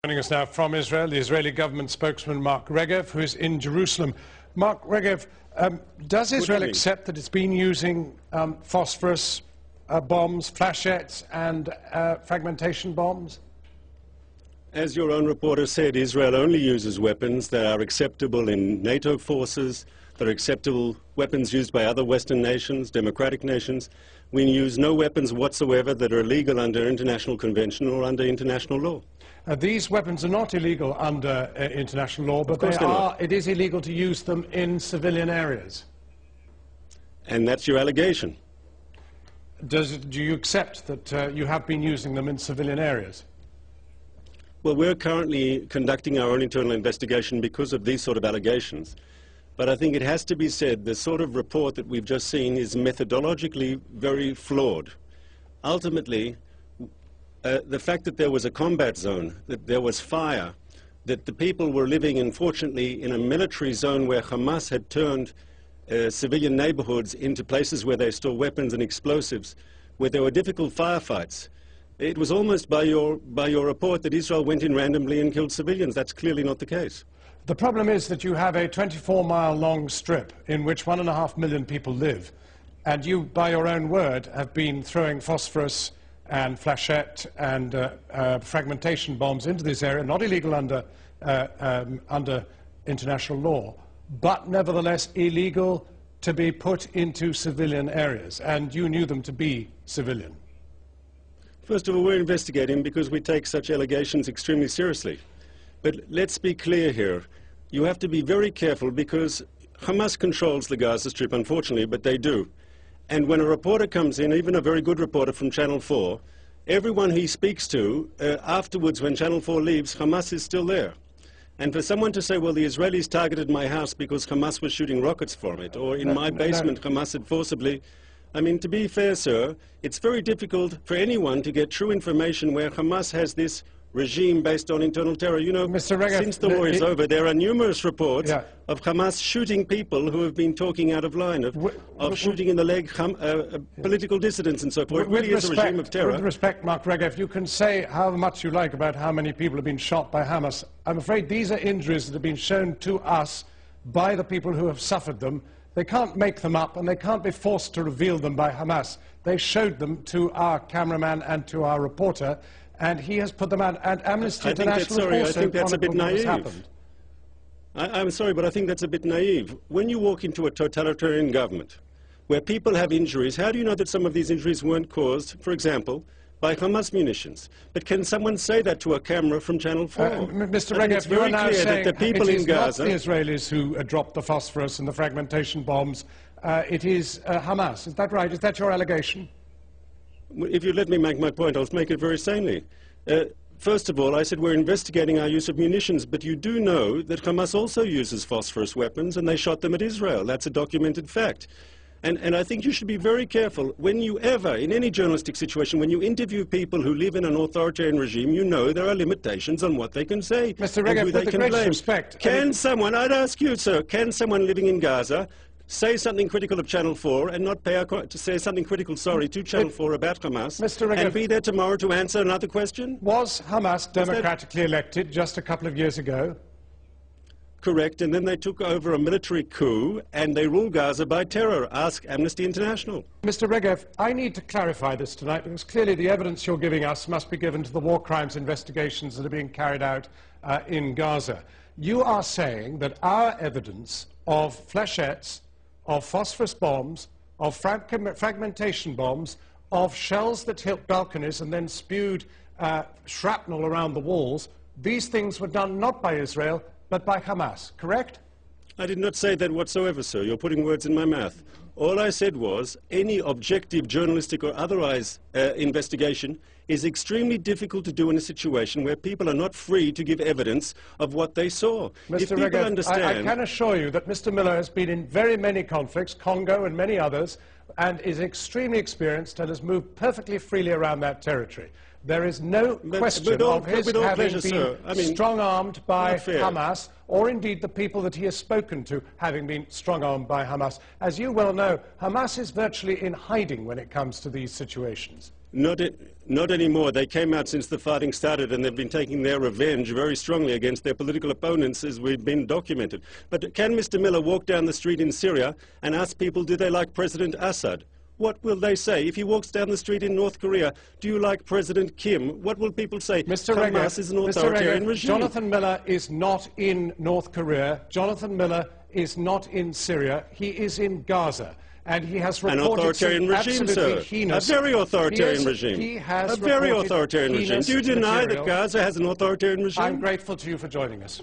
Joining us now from Israel, the Israeli government spokesman Mark Regev, who is in Jerusalem. Mark Regev, does Israel accept that it's been using phosphorus bombs, flashettes and fragmentation bombs? As your own reporter said, Israel only uses weapons that are acceptable in NATO forces, that are acceptable weapons used by other Western nations, democratic nations. We use no weapons whatsoever that are illegal under international convention or under international law. These weapons are not illegal under international law, but it is illegal to use them in civilian areas. And that's your allegation. Do you accept that you have been using them in civilian areas? Well, we're currently conducting our own internal investigation because of these sort of allegations. But I think it has to be said, the sort of report that we've just seen is methodologically very flawed. Ultimately, the fact that there was a combat zone, that there was fire, that the people were living, unfortunately, in a military zone where Hamas had turned civilian neighborhoods into places where they store weapons and explosives, where there were difficult firefights. It was almost by your report that Israel went in randomly and killed civilians. That's clearly not the case. The problem is that you have a 24-mile-long strip in which 1.5 million people live, and you, by your own word, have been throwing phosphorus and flashette and fragmentation bombs into this area, not illegal under international law, but nevertheless illegal to be put into civilian areas, and you knew them to be civilian. First of all, we're investigating because we take such allegations extremely seriously. But let's be clear here. You have to be very careful because Hamas controls the Gaza Strip, unfortunately, but they do. And when a reporter comes in, even a very good reporter from Channel 4, everyone he speaks to, afterwards when Channel 4 leaves, Hamas is still there. And for someone to say, well, the Israelis targeted my house because Hamas was shooting rockets from it, or in my basement Hamas had forcibly... I mean, to be fair, sir, it's very difficult for anyone to get true information where Hamas has this regime based on internal terror. You know, Mr. Regev, since the war is over, there are numerous reports of Hamas shooting people who have been talking out of line, of shooting in the leg political dissidents and so forth. It really is a regime of terror. With respect, Mark Regev, you can say how much you like about how many people have been shot by Hamas. I'm afraid these are injuries that have been shown to us by the people who have suffered them. They can't make them up, and they can't be forced to reveal them by Hamas. They showed them to our cameraman and to our reporter, and he has put them out. And Amnesty International I think that's a bit naive. I'm sorry, but I think that's a bit naive. When you walk into a totalitarian government where people have injuries, how do you know that some of these injuries weren't caused, for example, by Hamas munitions? But can someone say that to a camera from Channel 4? Mr. Regev, it's very clear that the people in Gaza... It is not the Israelis who dropped the phosphorus and the fragmentation bombs. It is Hamas. Is that right? Is that your allegation? If you let me make my point, I'll make it very sanely. First of all, I said we're investigating our use of munitions, but you do know that Hamas also uses phosphorus weapons, and they shot them at Israel. That's a documented fact. And I think you should be very careful when you ever, in any journalistic situation, when you interview people who live in an authoritarian regime, you know there are limitations on what they can say. Mr. Regev, with the greatest respect... Can someone, I'd ask you, sir, can someone living in Gaza say something critical of Channel 4 and not pay to say something critical, sorry, to Channel 4 about Hamas, Mr. Regev, and be there tomorrow to answer another question? Was Hamas democratically elected just a couple of years ago? Correct, and then they took over a military coup and they ruled Gaza by terror. Ask Amnesty International. Mr. Regev, I need to clarify this tonight because clearly the evidence you're giving us must be given to the war crimes investigations that are being carried out in Gaza. You are saying that our evidence of flashettes, of phosphorus bombs, of fragmentation bombs, of shells that hit balconies and then spewed shrapnel around the walls, these things were done not by Israel, but by Hamas, correct? I did not say that whatsoever, sir. You're putting words in my mouth. All I said was any objective journalistic or otherwise investigation is extremely difficult to do in a situation where people are not free to give evidence of what they saw. Mr. Regev, I can assure you that Mr. Miller has been in very many conflicts, Congo and many others, and is extremely experienced and has moved perfectly freely around that territory. There is no question of his having been strong-armed by Hamas, or indeed the people that he has spoken to having been strong-armed by Hamas. As you well know, Hamas is virtually in hiding when it comes to these situations. Not anymore. They came out since the fighting started, and they've been taking their revenge very strongly against their political opponents, as we've been documented. But can Mr. Miller walk down the street in Syria and ask people, do they like President Assad? What will they say? If he walks down the street in North Korea, do you like President Kim? What will people say? Mr. Hamas is an authoritarian regime. Jonathan Miller is not in North Korea. Jonathan Miller is not in Syria. He is in Gaza. And he has reported an authoritarian regime, sir. Heinous. A very authoritarian regime. He has a very authoritarian regime. Do you deny that Gaza has an authoritarian regime? I'm grateful to you for joining us.